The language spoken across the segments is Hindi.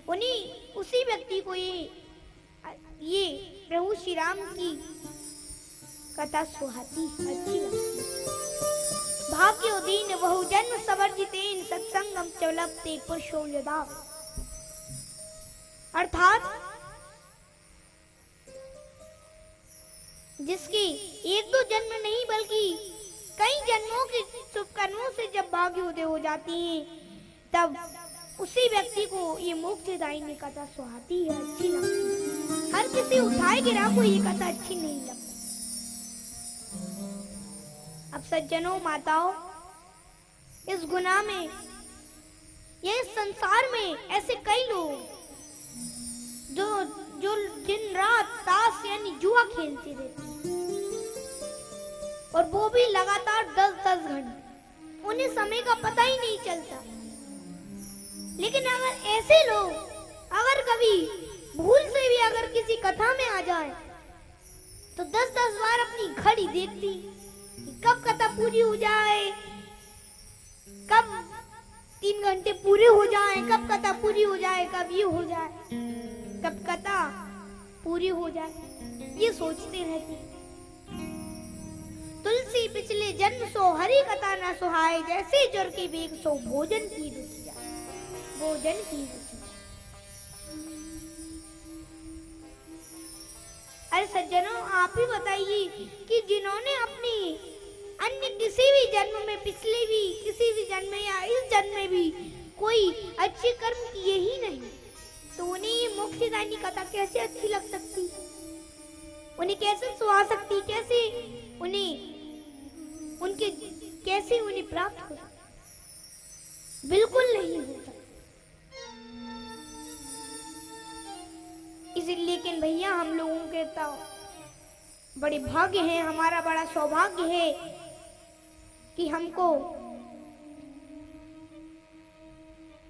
उन्हीं उसी व्यक्ति को ये प्रभु श्री राम की कथा सुहाती अच्छी लगती। भाग्यो दीन बहु जन्म सवर्जितेन सत्संगम चलपते पुरुषो यदा। अर्थात जिसकी एक दो जन्म नहीं बल्कि कई जन्मों के शुभ कर्मों से जब भाग्योदय हो जाती हैं, तब उसी व्यक्ति को ये मोक्षदायिनी कथा सुहाती है, अच्छी लगती है। हर किसी उठाए गिरा को ये कथा अच्छी नहीं लगती। अब सज्जनों माताओं, इस गुनाह में ये संसार में ऐसे कई लोग जो दिन रात ताश यानी जुआ खेलते रहते हैं, और वो भी लगातार 10-10 घंटे, उन्हें समय का पता ही नहीं चलता। लेकिन अगर ऐसे लोग अगर कभी भूल से भी अगर किसी कथा में आ जाए तो 10-10 बार अपनी घड़ी देखती कि कब कथा पूरी हो जाए, कब 3 घंटे पूरे हो जाए, कब कथा पूरी हो जाए, कब ये हो जाए, कब कथा पूरी हो जाए, ये सोचते रहती। तुलसी पिछले जन्म सो हरि कथा न सुहाए, जैसे जर के बेग सो भोजन की रुचि जाए, भोजन की रुचि। अरे सज्जनों, आप ही बताइए कि जिन्होंने अपनी अन्य किसी भी जन्म में, पिछले भी किसी भी जन्म में या इस जन्म में भी कोई अच्छे कर्म किए ही नहीं, तो उन्हें ये मोक्षदायिनी कथा कैसे अच्छी लग सकती, उन्हें कैसे सुहा सकती, कैसे उन्हें प्राप्त हो सकती? बिल्कुल नहीं हो सकता। इसलिए लेकिन भैया हम लोगों के तो बड़े भाग्य हैं, हमारा बड़ा सौभाग्य है कि हमको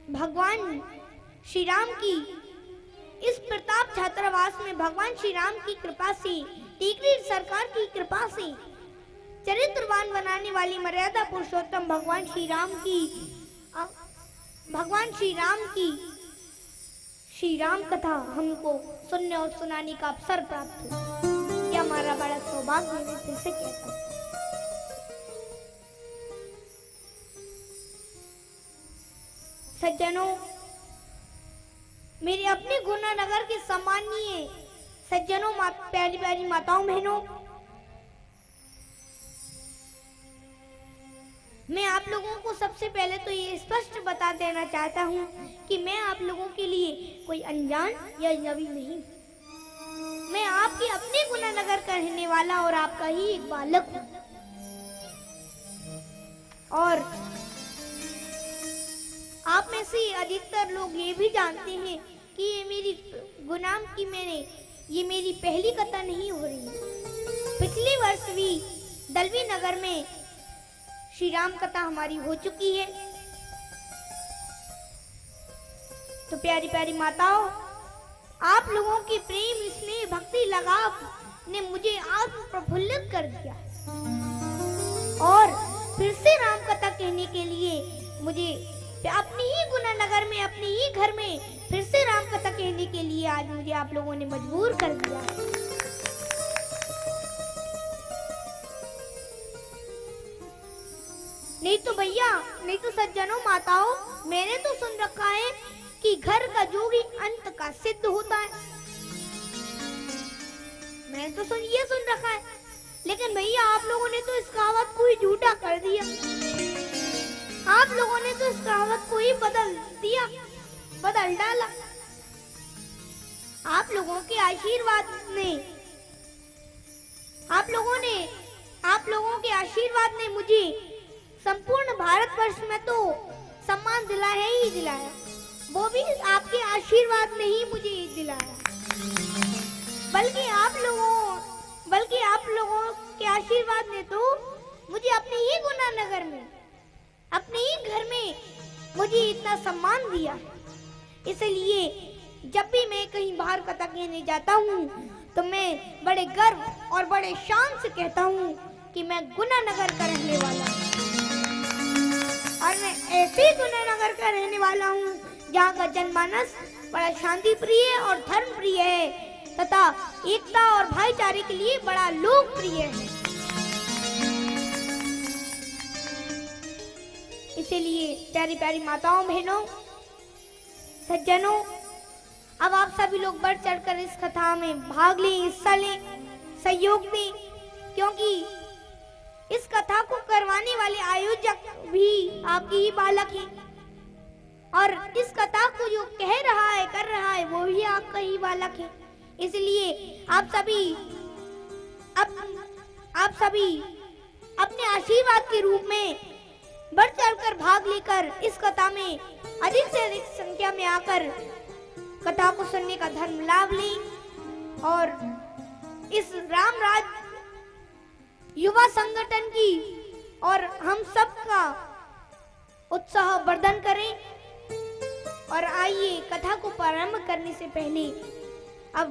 भगवान श्री राम की इस प्रताप छात्रावास में भगवान श्री राम की कृपा से, टीकरी सरकार की कृपा से चरित्रवान बनाने वाली मर्यादा पुरुषोत्तम भगवान श्री राम की श्री राम कथा हमको सुनने और सुनाने का अवसर प्राप्त हो। यह हमारा बड़ा सौभाग्य है, कैसे कह सकते। सज्जनों, मेरे अपने गुना नगर के सम्माननीय सज्जनों, प्यारी प्यारी माताओं बहनों, मैं आप लोगों को सबसे पहले तो ये स्पष्ट बता देना चाहता हूँ कि मैं आप लोगों के लिए कोई अनजान या अजनबी नहीं। मैं आपके अपने गुना नगर का रहने वाला और आपका ही एक बालक हूँ। और आप में से अधिकतर लोग ये भी जानते हैं कि ये मेरी गुनाम की ये मेरी पहली कथा नहीं हो रही है। पिछले वर्ष भी दलवी नगर में श्री राम कथा हमारी हो चुकी है। तो प्यारी प्यारी माताओं, आप लोगों की प्रेम, स्नेह, भक्ति, लगाव ने मुझे आत्म प्रफुल्लित कर दिया और फिर से राम कथा कहने के लिए मुझे अपनी ही गुना नगर में, अपने ही घर में फिर से राम कथा कहने के लिए आज मुझे आप लोगों ने मजबूर कर दिया है। नहीं तो भैया, नहीं तो सज्जनों माताओं, मैंने तो सुन रखा है कि घर का जोगी अंत का सिद्ध होता है। मैंने तो सुन रखा है, लेकिन भैया आप लोगों ने तो इस कहावत को ही झूठा कर दिया। आप लोगों ने तो इस कहावत को ही बदल दिया, बदल डाला। आप लोगों के आशीर्वाद ने मुझे संपूर्ण भारतवर्ष में तो सम्मान दिलाया ही दिलाया, वो भी आपके आशीर्वाद ने ही मुझे दिलाया। बल्कि आप लोगों के आशीर्वाद ने तो मुझे अपने ही गुना नगर में, अपने ही घर में मुझे इतना सम्मान दिया। इसलिए जब भी मैं कहीं बाहर कथा कहने जाता हूँ तो मैं बड़े गर्व और बड़े शान से कहता हूँ कि मैं गुना नगर का रहने वाला हूँ। और मैं ऐसे गुना नगर का रहने वाला हूँ जहाँ का जनमानस बड़ा शांति प्रिय और धर्म प्रिय है तथा एकता और भाईचारे के लिए बड़ा लोकप्रिय है। इसीलिए प्यारी प्यारी माताओं बहनों सज्जनों, अब आप सभी लोग बढ़ चढ़कर इस कथा में भाग लें, हिस्सा लें, सहयोग दें, क्योंकि इस कथा को करवाने वाले आयोजक भी आपकी ही बालक हैं और इस कथा को जो कह रहा है, कर रहा है, वो भी आपका ही बालक है। इसलिए आप सभी अपने आशीर्वाद के रूप में बढ़ चढ़कर भाग लेकर इस कथा में अधिक से अधिक संख्या में आकर कथा को सुनने का धर्म लाभ लें और इस रामराज युवा संगठन की और हम सब का उत्साह वर्धन करें। और आइए कथा को प्रारंभ करने से पहले अब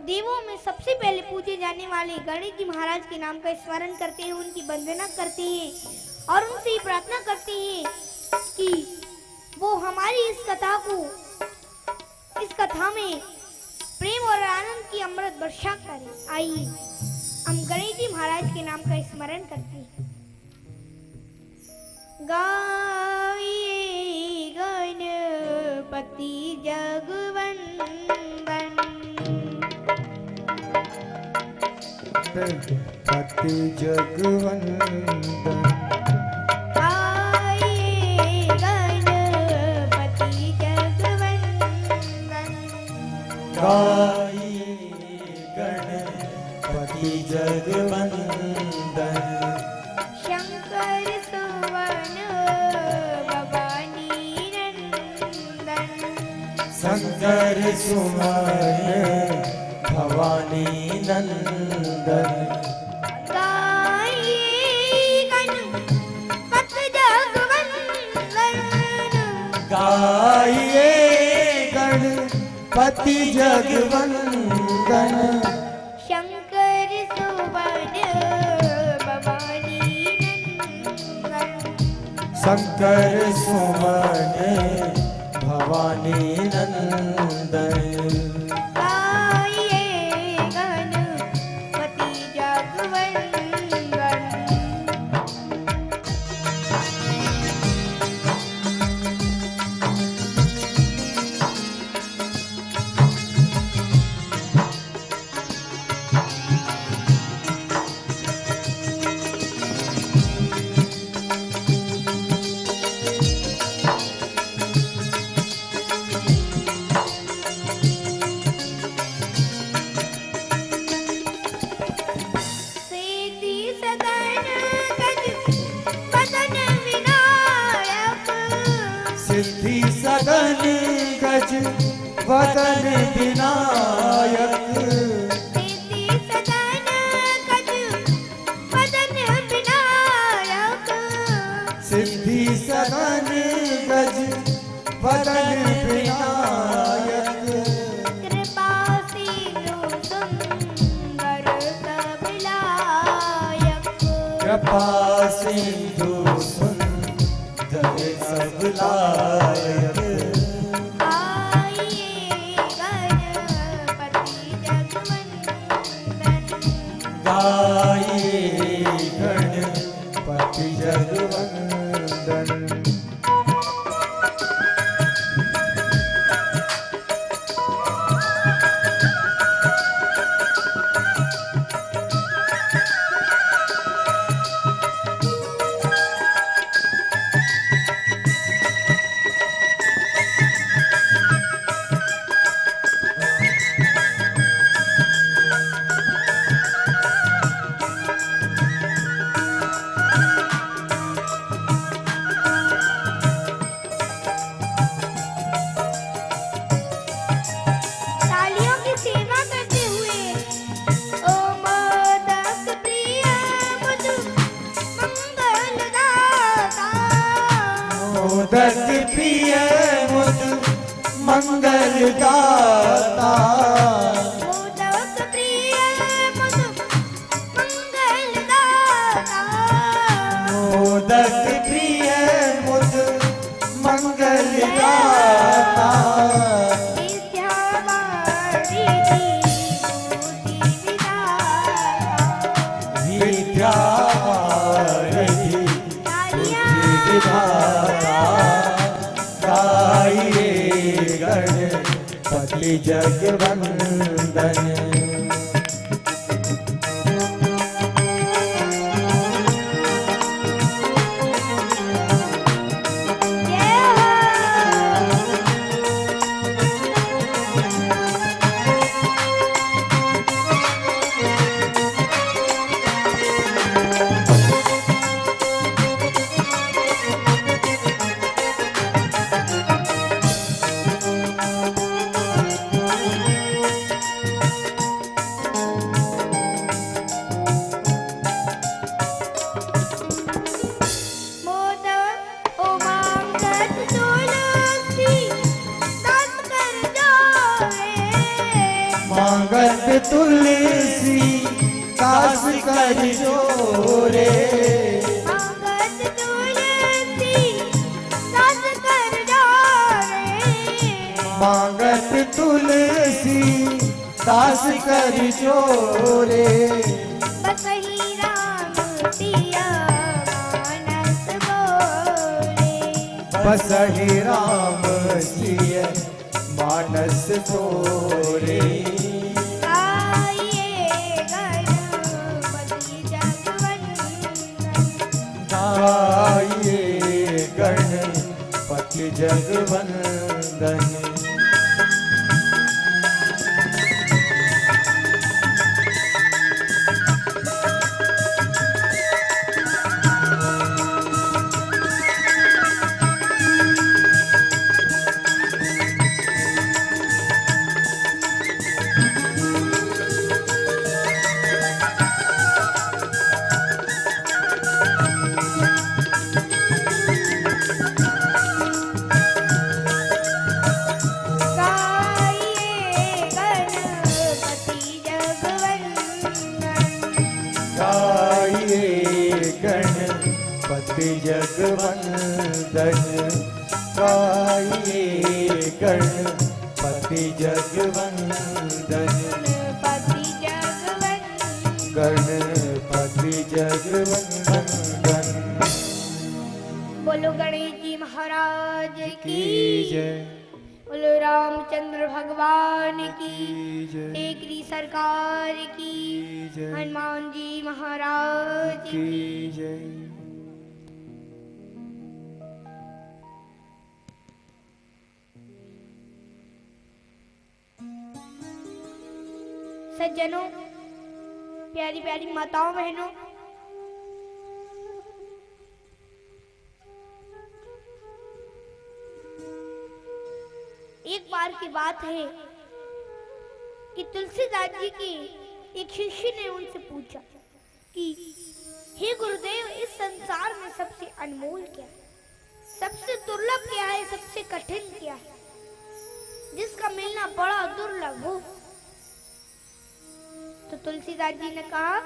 देवों में सबसे पहले पूजे जाने वाले गणेश जी महाराज के नाम का स्मरण करते हैं, उनकी वंदना करते हैं और उनसे प्रार्थना करते हैं कि वो हमारी इस कथा में प्रेम और आनंद की अमृत वर्षा करें। आइए हम गणेश जी महाराज के नाम का स्मरण करते हैं। गाये गणपति जगवंदन, गणपति जगवंदन, गाये गणपति जगवंदन, शंकर सुवन भवानी नंदन, शंकर सुवन भवानी नंदन, गाये गणपति जगवंदन, गाये गणपति जगवंदन, शंकर सुवन भवानी नंदन, शंकर सुमन भवानी नंदन, गाये गणपति जगवंदन। सिद्धि सदन गज वदन विनायक, सिद्धि सदन गज वदन विनायक, सिद्धि सदन गज वदन विनायक, कृपा सिंधु सुंदर सब लायक, कृपा सिंधु सुंदर सब लायक, आइए गणपति जगवंदन, गाये गणपति जगवंदन, तालियों की सेवा करते हुए ओ मोदक प्रिय मधु मंगलदाता, मोदक प्रिय मुद मंगलदाता, मोदक प्रिय मधु मंगलदाता, मोदक प्रिय मुद मंगलदाता, गणपति जगवंदन। मांगत तुलसी दास कर जोरे, मांगत तुलसी दास कर जोरे, मांगत तुलसी दास कर जोरे। बसहि राम सिया मानस बोले, बसहि राम सिय मानस बोरे। गाइए गणपति जगवंदन। गणपति जगवंदन, गाइए गणपति जगवंदन, गणपति जगवंदन। बोलो गणेश जी महाराज की जय, बोलो रामचंद्र भगवान की जय, टेकरी सरकार की जय, हनुमान जी महाराज की। जय। सज्जनों, प्यारी प्यारी माताओं बहनों, एक बार की बात है कि तुलसीदास जी की एक शिष्य ने उनसे पूछा कि हे गुरुदेव, इस संसार में सबसे अनमोल क्या है, सबसे दुर्लभ क्या है, सबसे कठिन क्या है, जिसका मिलना बड़ा दुर्लभ हो। तो तुलसीदास जी ने कहा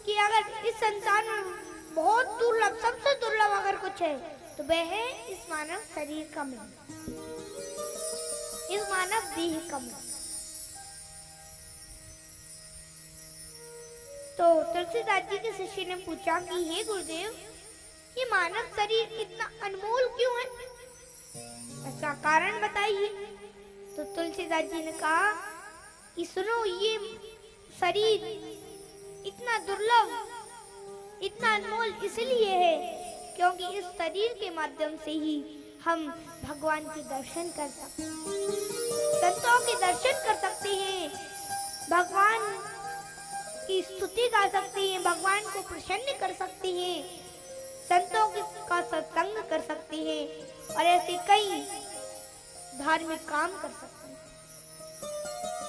कि अगर इस संसार में बहुत दुर्लभ, सबसे दुर्लभ अगर कुछ है तो वह है इस मानव शरीर का मिलना, इस मानव देह का मिलना। तो तुलसीदास जी के शिष्य ने पूछा कि हे गुरुदेव, ये मानव शरीर इतना अनमोल क्यों है, इसका कारण बताइए। तो तुलसीदास जी ने कहा कि सुनो, ये शरीर इतना दुर्लभ, इतना अनमोल इसलिए है क्योंकि इस शरीर के माध्यम से ही हम भगवान के दर्शन कर सकते हैं, संतों के दर्शन कर सकते हैं, भगवान की स्तुति गा सकते हैं, भगवान को प्रसन्न कर सकते हैं, संतों का सत्संग कर सकते हैं और ऐसे कई धार्मिक काम कर सकते हैं।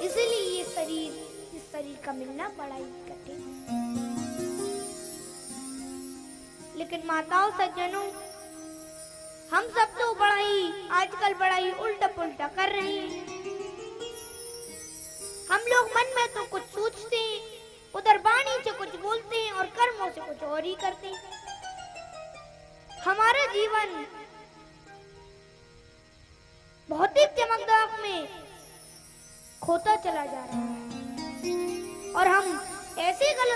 इसलिए ये शरीर, इस शरीर का मिलना बड़ा ही कठिन है। लेकिन माताओं सज्जनों, हम सब तो आजकल बड़ा ही उल्टा पुल्टा कर रहे हैं। हम लोग मन में तो कुछ सोचते हैं, उधर वाणी से कुछ बोलते हैं और कर्मों से कुछ और ही करते हैं। हमारा जीवन भौतिक चमकदमक में खोता चला जा रहा है और हम ऐसे गलत